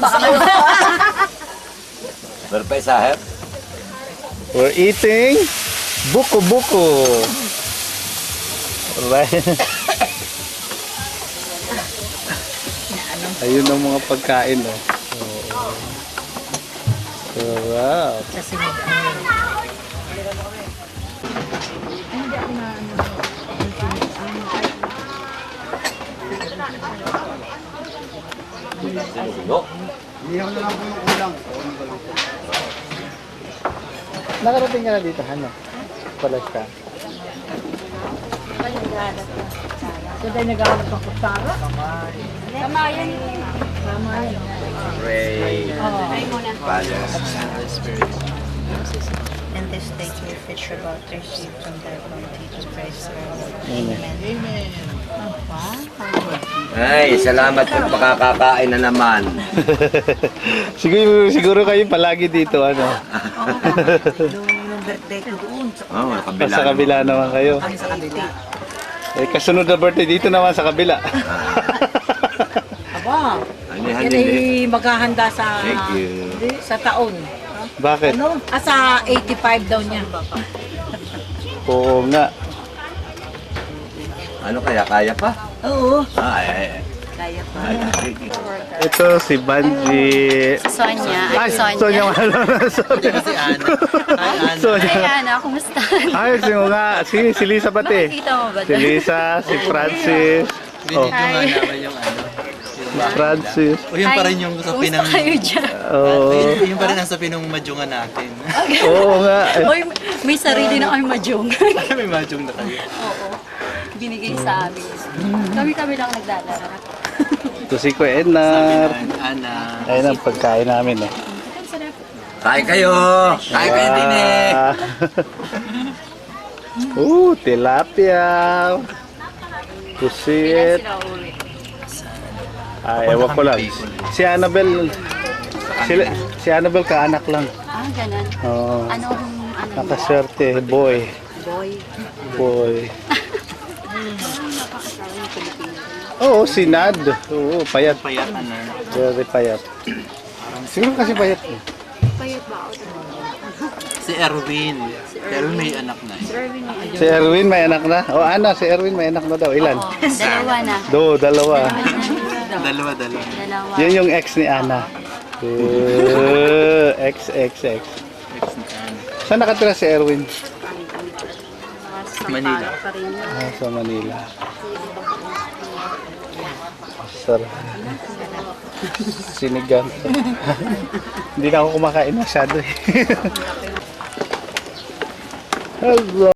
baka Berpaisahe. We're eating buko-buko. Right. Ayun ang mga pagkain, oh. Wow. Sinulo. Nakarating ka na dito, ano? Palas ka. Kaya tayo nag-aalap ng kutsara. Kamayan. Pray. Father. And this day we fish about receive from thy bounty to Christ our Lord. Amen. Ay, salamat po pakakakain na naman. siguro kayo palagi dito, ano? Nung birthday ko doon. Oh, kabila. Sa kabila naman kayo. Sa kabila. Eh, kasunod na birthday dito naman sa kabila. Aba, Anihan yan ay maghahanda sa Thank you. sa taon. Bakit? Ano? Sa 85 daw niya. Oo nga. Ano kaya pa? Oo. Ay. Kaya pa. Ito si Banji. Sonia. Ay, Sonia. Sonia. Sonia. Si Ana. Hi, Ana. Sonia. Ay, Ana, kumusta? Ay, sino nga? Si Lisa pati. Nakita mo ba Si Lisa, si Francis. Oh, Binidyo nga naman yung ano. Francis. O yun pa rin yung sa Kumusta pinang... kayo dyan? Oo. Yun pa rin ang sa pinangmadyungan natin. Oo nga. Oy, may sarili na kami majong. May madyong na kayo. Oo. Binigay sa amin. Kami-kami lang naglalaro. Ito si Kuya Enar. Ana. Ayun ang pagkain namin, eh. Kain kayo. Kain kayo din eh. Tilapia. Pusit. Ay, ewan ko lang. Si Annabel, si Annabel kaanak lang. Ah, ganun. Oo. Ano? Nakaswerte, boy. Boy. Oo, si Nad. Oo, payat. Payat, Ana. Very payat. Siguro kasi payat. Eh. Payat ba ako? Si Erwin. Si Erwin may anak na. Si Erwin may anak na. O Ana, si Erwin may anak na daw. Ilan? Dalawa na. Dalawa. Dalawa. Dalawa. Yan yung ex ni Ana. Ex. Ex ni Ana. Saan nakatira si Erwin? Manila. Sa Manila. Sarap. Sinigang. Hindi na ako kumakain masyado eh. Hello.